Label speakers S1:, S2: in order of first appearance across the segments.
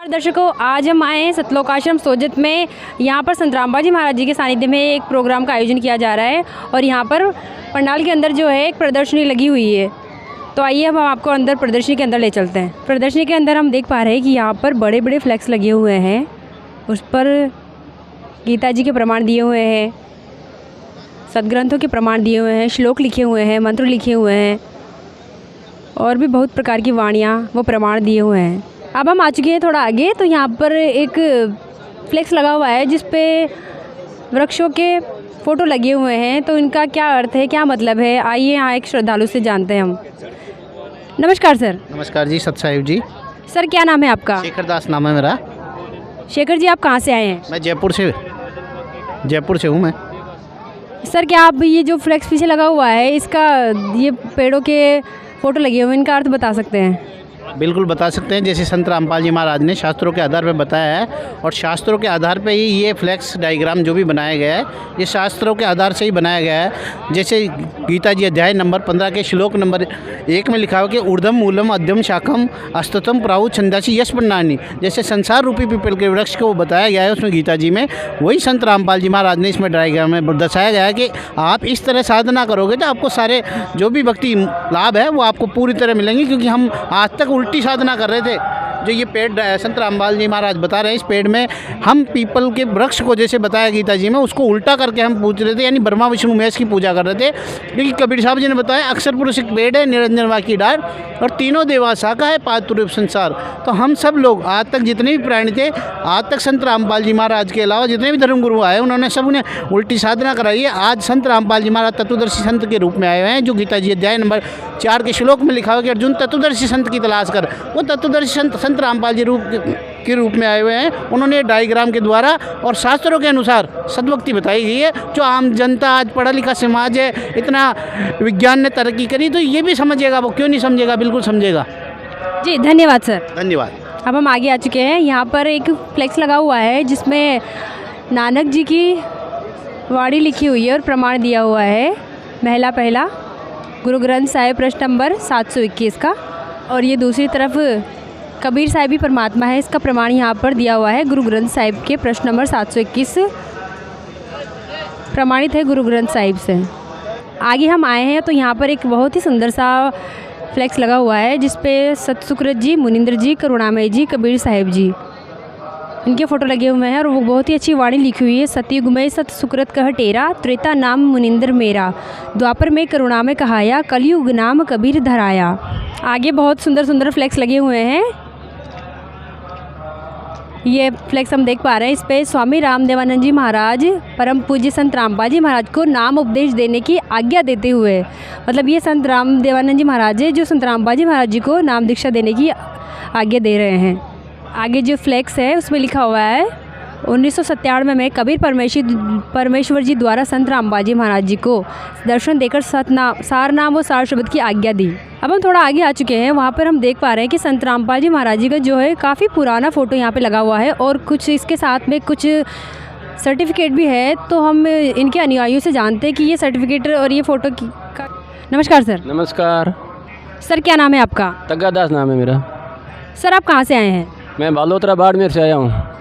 S1: दर्शकों, आज हम आए हैं सतलोक आश्रम सोजत में। यहाँ पर संत रामपाल जी महाराज जी के सानिध्य में एक प्रोग्राम का आयोजन किया जा रहा है और यहाँ पर पंडाल के अंदर जो है एक प्रदर्शनी लगी हुई है। तो आइए हम आपको अंदर प्रदर्शनी के अंदर ले चलते हैं। प्रदर्शनी के अंदर हम देख पा रहे हैं कि यहाँ पर बड़े बड़े फ्लैक्स लगे हुए हैं, उस पर गीता जी के प्रमाण दिए हुए हैं, सदग्रंथों के प्रमाण दिए हुए हैं, श्लोक लिखे हुए हैं, मंत्र लिखे हुए हैं और भी बहुत प्रकार की वाणियाँ वो प्रमाण दिए हुए हैं। अब हम आ चुके हैं थोड़ा आगे, तो यहाँ पर एक फ्लेक्स लगा हुआ है जिस पे वृक्षों के फ़ोटो लगे हुए हैं। तो इनका क्या अर्थ है, क्या मतलब है, आइए यहाँ एक श्रद्धालु से जानते हैं हम। नमस्कार सर।
S2: नमस्कार जी, सत साहिब जी।
S1: सर क्या नाम है आपका?
S2: शेखर दास नाम है मेरा।
S1: शेखर जी, आप कहाँ से आए हैं?
S2: मैं जयपुर से हूँ मैं।
S1: सर क्या आप ये जो फ्लेक्स पीछे लगा हुआ है, इसका ये पेड़ों के फ़ोटो लगे हुए हैं, इनका अर्थ बता सकते हैं?
S2: बिल्कुल बता सकते हैं। जैसे संत रामपाल जी महाराज ने शास्त्रों के आधार पर बताया है और शास्त्रों के आधार पर ही ये फ्लैक्स डायग्राम जो भी बनाया गया है ये शास्त्रों के आधार से ही बनाया गया है। जैसे गीता जी अध्याय नंबर 15 के श्लोक नंबर 1 में लिखा हुआ कि ऊर्ध्वम मूलम अध्यम शाखम अस्तुतम प्राहु छंदासी यश पन्नानी। जैसे संसार रूपी पीपल के वृक्ष को बताया गया है उसमें गीता जी में, वही संत रामपाल जी महाराज ने इसमें डायग्राम में दर्शाया गया है कि आप इस तरह साधना करोगे तो आपको सारे जो भी भक्ति लाभ है वो आपको पूरी तरह मिलेंगे। क्योंकि हम आज तक उल्टी साधना कर रहे थे। जो ये पेड़ संत रामपाल जी महाराज बता रहे हैं, इस पेड़ में हम पीपल के वृक्ष को जैसे बताया गीता जी में उसको उल्टा करके हम पूज रहे थे, यानी ब्रह्मा विष्णु महेश की पूजा कर रहे थे। क्योंकि कबीर साहब जी ने बताया अक्षर पुरुष एक पेड़ है, निरंजन वा की डार और तीनों देवा शाखा है पातुरूप संसार। तो हम सब लोग आज तक जितने भी प्राणी थे, आज तक संत रामपाल जी महाराज के अलावा जितने भी धर्मगुरु आए उन्होंने सब उन्हें उल्टी साधना कराई है। आज संत रामपाल जी महाराज तत्वदर्शी संत के रूप में आए हुए हैं। जो गीता जी अध्याय नंबर 4 के श्लोक में लिखा हुआ कि अर्जुन तत्वदर्शी संत की तलाश कर, वो तत्वदर्शी संत रामपाल जी के रूप में आए हुए हैं। उन्होंने डायग्राम के द्वारा और शास्त्रों के अनुसार सद्भक्ति बताई गई है। जो आम जनता, आज पढ़ा लिखा समाज है, इतना विज्ञान ने तरक्की करी, तो ये भी समझेगा, वो क्यों नहीं समझेगा, बिल्कुल समझेगा
S1: जी। धन्यवाद सर।
S2: धन्यवाद।
S1: अब हम आगे आ चुके हैं। यहाँ पर एक फ्लेक्स लगा हुआ है जिसमें नानक जी की वाणी लिखी हुई है और प्रमाण दिया हुआ है। महिला पहला गुरु ग्रंथ साहिब पृष्ठ नंबर 721 का, और ये दूसरी तरफ कबीर साहिब ही परमात्मा है, इसका प्रमाण यहाँ पर दिया हुआ है। गुरु ग्रंथ साहिब के पृष्ठ नंबर 721 प्रमाणित है गुरु ग्रंथ साहिब से। आगे हम आए हैं तो यहाँ पर एक बहुत ही सुंदर सा फ्लेक्स लगा हुआ है जिस पे सतसुकृत जी, मुनिंद्र जी, करुणामय जी, कबीर साहिब जी, इनके फ़ोटो लगे हुए हैं और वो बहुत ही अच्छी वाणी लिखी हुई है। सतयुग में सत सुकृत कह टेरा, त्रेता नाम मुनिंद्र मेरा, द्वापर में करुणा में कहाया, कलयुग नाम कबीर धराया। आगे बहुत सुंदर सुंदर फ्लेक्स लगे हुए हैं। ये फ्लेक्स हम देख पा रहे हैं, इस पे स्वामी रामदेवानंद जी महाराज परम पूज्य संत रामपाल जी महाराज को नाम उपदेश देने की आज्ञा देते हुए, मतलब ये संत रामदेवानंद जी महाराज है जो संत रामपाल जी महाराज जी को नाम दीक्षा देने की आज्ञा दे रहे हैं। आगे जो फ्लेक्स है उसमें लिखा हुआ है 1997 में कबीर परमेश्वर जी द्वारा संत रामपाल जी महाराज जी को दर्शन देकर सार नाम व सार शब्द की आज्ञा दी। अब हम थोड़ा आगे आ चुके हैं, वहाँ पर हम देख पा रहे हैं कि संत रामपाल जी महाराज जी का जो है काफ़ी पुराना फ़ोटो यहाँ पे लगा हुआ है और कुछ इसके साथ में कुछ सर्टिफिकेट भी है। तो हम इनके अनुयायियों से जानते हैं कि ये सर्टिफिकेट और ये फ़ोटो का। नमस्कार सर।
S3: नमस्कार
S1: सर, क्या नाम है आपका?
S3: तग्गा दास नाम है मेरा।
S1: सर आप कहाँ से आए हैं?
S3: मैं बालोतरा बाड़मेर से आया हूँ।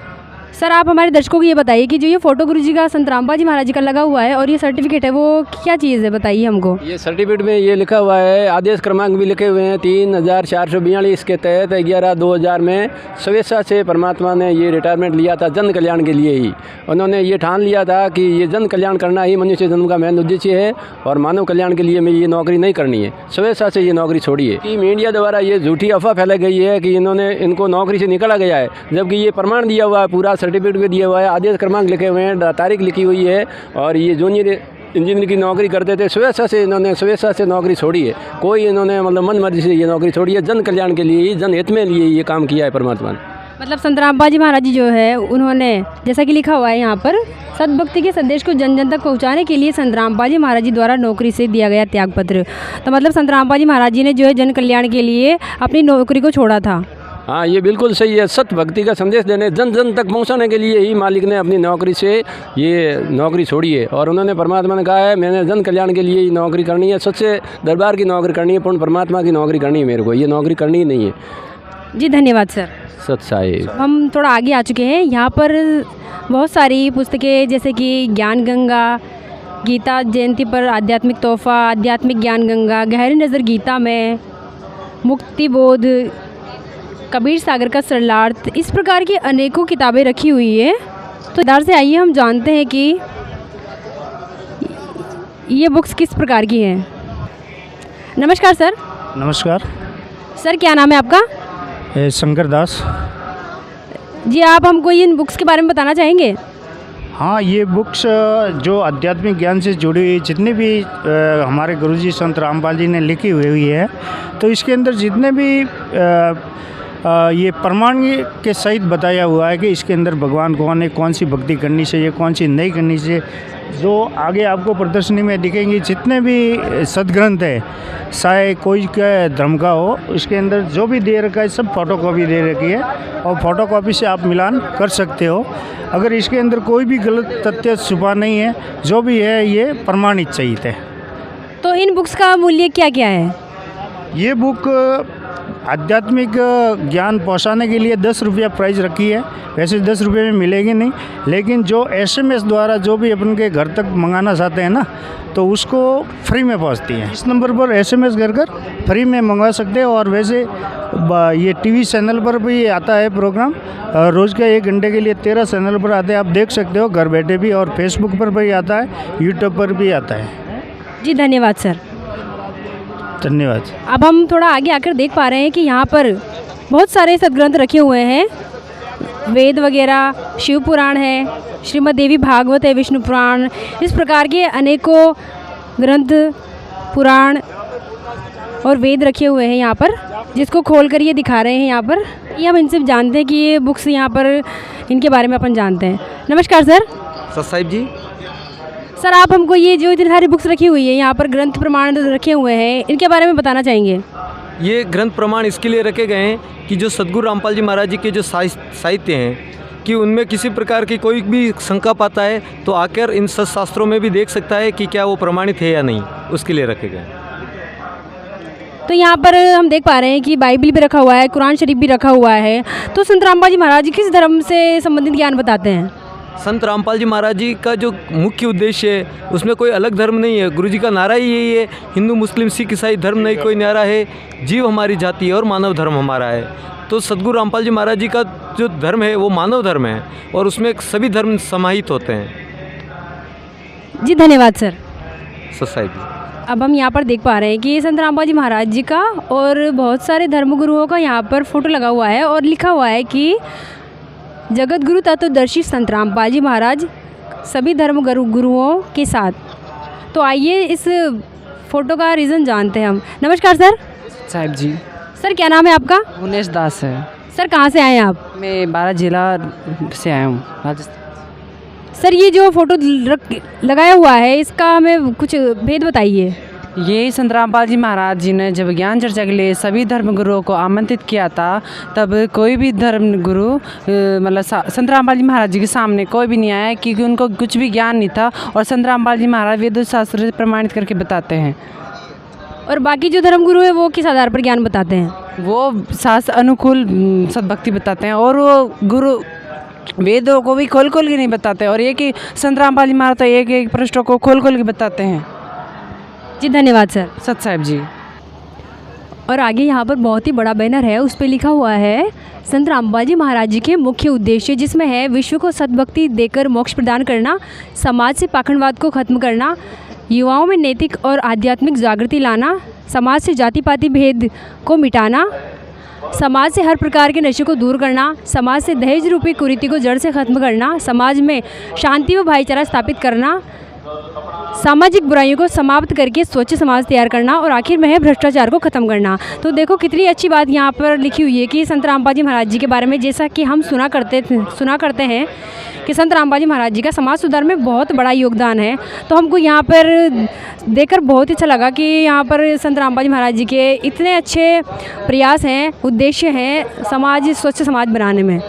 S1: सर आप हमारे दर्शकों को ये बताइए कि जो ये फ़ोटो गुरु जी का संत रामपाल जी महाराज जी का लगा हुआ है और ये सर्टिफिकेट है, वो क्या चीज़ है, बताइए हमको।
S3: ये सर्टिफिकेट में ये लिखा हुआ है, आदेश क्रमांक भी लिखे हुए हैं 3442 के तहत 11/2000 में स्वेच्छा से परमात्मा ने ये रिटायरमेंट लिया था जन कल्याण के लिए ही। उन्होंने ये ठान लिया था कि ये जन कल्याण करना ही मनुष्य जन्म का मेन उद्देश्य है और मानव कल्याण के लिए मैं ये नौकरी नहीं करनी है। स्वेच्छा से ये नौकरी छोड़ी है। कि मीडिया द्वारा ये झूठी अफवाह फैलाई गई है कि इनको नौकरी से निकाला गया है, जबकि ये प्रमाण दिया हुआ है, पूरा सर्टिफिकेट भी दिया हुआ है, आदेश क्रमांक लिखे हुए हैं, तारीख लिखी हुई है। और ये जूनियर इंजीनियर की नौकरी करते थे, स्वेच्छा से नौकरी छोड़ी है। कोई इन्होंने मतलब मन मर्जी से ये नौकरी छोड़ी है, जन कल्याण के लिए ही, जन हित में लिए ये काम किया है परमात्मा ने।
S1: मतलब संत रामपाल जी महाराज जी जो है उन्होंने, जैसा कि लिखा हुआ है यहाँ पर, सद्भक्ति के संदेश को जन जन तक पहुँचाने के लिए संत रामपाल जी महाराज जी द्वारा नौकरी से दिया गया त्यागपत्र। तो मतलब संत रामपाल जी महाराज जी ने जो है जन कल्याण के लिए अपनी नौकरी को छोड़ा था।
S3: हाँ, ये बिल्कुल सही है। सत्य भक्ति का संदेश देने, जन जन तक पहुंचाने के लिए ही मालिक ने अपनी नौकरी से ये नौकरी छोड़ी है। और उन्होंने परमात्मा ने कहा है मैंने जन कल्याण के लिए ही नौकरी करनी है, सच्चे दरबार की नौकरी करनी है, पूर्ण परमात्मा की नौकरी करनी है, मेरे को ये नौकरी करनी ही नहीं है।
S1: जी धन्यवाद सर।
S3: सत साहिब।
S1: हम थोड़ा आगे आ चुके हैं। यहाँ पर बहुत सारी पुस्तकें जैसे कि ज्ञान गंगा, गीता जयंती पर आध्यात्मिक तोहफा, आध्यात्मिक ज्ञान गंगा, गहरी नज़र गीता में, मुक्ति बोध, कबीर सागर का सरलार्थ, इस प्रकार की अनेकों किताबें रखी हुई है। तो इधर से आइए हम जानते हैं कि ये बुक्स किस प्रकार की हैं। नमस्कार सर।
S4: नमस्कार।
S1: सर क्या नाम है आपका?
S4: शंकर दास।
S1: जी आप हमको इन बुक्स के बारे में बताना चाहेंगे?
S4: हाँ, ये बुक्स जो आध्यात्मिक ज्ञान से जुड़ी हुई जितने भी हमारे गुरुजी संत रामपाल जी ने लिखी हुई है, तो इसके अंदर जितने भी ये प्रमाण के सहित बताया हुआ है कि इसके अंदर भगवान कौन है, कौन सी भक्ति करनी चाहिए, कौन सी नहीं करनी चाहिए। जो आगे आपको प्रदर्शनी में दिखेंगी जितने भी सदग्रंथ है, चाहे कोई का धर्म का हो, इसके अंदर जो भी दे रखा है सब फ़ोटोकॉपी दे रखी है और फ़ोटोकॉपी से आप मिलान कर सकते हो। अगर इसके अंदर कोई भी गलत तथ्य छुपा नहीं है, जो भी है ये प्रमाणित सहित है।
S1: तो इन बुक्स का मूल्य क्या क्या है?
S4: ये बुक आध्यात्मिक ज्ञान पहुंचाने के लिए 10 रुपया प्राइस रखी है। वैसे 10 रुपये में मिलेगी नहीं, लेकिन जो SMS द्वारा जो भी अपन के घर तक मंगाना चाहते हैं ना, तो उसको फ्री में पहुंचती है। इस नंबर पर SMS कर फ्री में मंगवा सकते हैं। और वैसे ये TV चैनल पर भी आता है प्रोग्राम, रोज़ का 1 घंटे के लिए 13 चैनल पर आते हैं, आप देख सकते हो घर बैठे भी। और फेसबुक पर भी आता है, यूट्यूब पर भी आता है।
S1: जी धन्यवाद सर।
S4: धन्यवाद।
S1: अब हम थोड़ा आगे आकर देख पा रहे हैं कि यहाँ पर बहुत सारे सदग्रंथ रखे हुए हैं, वेद वगैरह, शिव पुराण है, श्रीमद् देवी भागवत है, विष्णु पुराण, इस प्रकार के अनेकों ग्रंथ, पुराण और वेद रखे हुए हैं यहाँ पर, जिसको खोल कर ये दिखा रहे हैं यहाँ पर। ये हम इनसे जानते हैं कि ये बुक्स यहाँ पर इनके बारे में अपन जानते हैं। नमस्कार सर।
S5: सत साहिब जी।
S1: सर आप हमको ये जो इतनी सारी बुक्स रखी हुई है यहाँ पर, ग्रंथ प्रमाण रखे हुए हैं, इनके बारे में बताना चाहेंगे?
S5: ये ग्रंथ प्रमाण इसके लिए रखे गए हैं कि जो सदगुरु रामपाल जी महाराज जी के जो साहित्य हैं कि उनमें किसी प्रकार की कोई भी शंका पाता है तो आकर इन शास्त्रों में भी देख सकता है कि क्या वो प्रमाणित है या नहीं, उसके लिए रखे गए हैं।
S1: तो यहाँ पर हम देख पा रहे हैं कि बाइबल भी रखा हुआ है, कुरान शरीफ भी रखा हुआ है। तो संत रामपाल जी महाराज जी किस धर्म से संबंधित ज्ञान बताते हैं?
S5: संत रामपाल जी महाराज जी का जो मुख्य उद्देश्य है उसमें कोई अलग धर्म नहीं है। गुरु जी का नारा ही यही है, हिंदू मुस्लिम सिख ईसाई धर्म नहीं कोई नारा है, जीव हमारी जाति है और मानव धर्म हमारा है। तो सदगुरु रामपाल जी महाराज जी का जो धर्म है वो मानव धर्म है और उसमें सभी धर्म समाहित होते हैं।
S1: जी धन्यवाद सर।
S5: सत साहिब जी।
S1: अब हम यहाँ पर देख पा रहे हैं कि संत रामपाल जी महाराज जी का और बहुत सारे धर्मगुरुओं का यहाँ पर फोटो लगा हुआ है और लिखा हुआ है कि जगत गुरु तत्वदर्शी संत रामपाल जी महाराज सभी धर्म गुरुओं के साथ। तो आइए इस फोटो का रीज़न जानते हैं हम। नमस्कार सर।
S6: साहिब जी।
S1: सर क्या नाम है आपका?
S6: उनेश दास है।
S1: सर कहाँ से आए हैं आप?
S6: मैं 12 जिला से आया हूँ, राजस्थान।
S1: सर ये जो फोटो लगाया हुआ है इसका हमें कुछ भेद बताइए।
S6: ये संत रामपाल जी महाराज जी ने जब ज्ञान चर्चा के लिए सभी धर्म गुरुओं को आमंत्रित किया था, तब कोई भी धर्म गुरु मतलब संत रामपाल जी महाराज जी के सामने कोई भी नहीं आया, क्योंकि उनको कुछ भी ज्ञान नहीं था। और संत रामपाल जी महाराज वेद शास्त्र से प्रमाणित करके बताते हैं।
S1: और बाकी जो धर्म गुरु है वो किस आधार पर ज्ञान बताते हैं?
S6: वो शास्त्र अनुकूल सद्भक्ति बताते हैं और वो गुरु वेदों को भी खोल खोल के नहीं बताते। और ये कि संत रामपाल जी महाराज तो एक एक पृष्ठों को खोल खोल के बताते हैं।
S1: जी धन्यवाद सर।
S6: सत साहिब जी।
S1: और आगे यहाँ पर बहुत ही बड़ा बैनर है, उस पर लिखा हुआ है संत रामपाल जी महाराज जी के मुख्य उद्देश्य, जिसमें है विश्व को सद्भक्ति देकर मोक्ष प्रदान करना, समाज से पाखंडवाद को खत्म करना, युवाओं में नैतिक और आध्यात्मिक जागृति लाना, समाज से जाति पाति भेद को मिटाना, समाज से हर प्रकार के नशे को दूर करना, समाज से दहेज रूपी कुरीति को जड़ से खत्म करना, समाज में शांति व भाईचारा स्थापित करना, सामाजिक बुराइयों को समाप्त करके स्वच्छ समाज तैयार करना और आखिर में है भ्रष्टाचार को ख़त्म करना। तो देखो कितनी अच्छी बात यहाँ पर लिखी हुई है कि संत रामपाल जी महाराज जी के बारे में, जैसा कि हम सुना करते हैं कि संत रामपाल जी महाराज जी का समाज सुधार में बहुत बड़ा योगदान है। तो हमको यहाँ पर देखकर बहुत अच्छा लगा कि यहाँ पर संत रामपाल जी महाराज जी के इतने अच्छे प्रयास हैं, उद्देश्य हैं समाज स्वच्छ समाज बनाने में।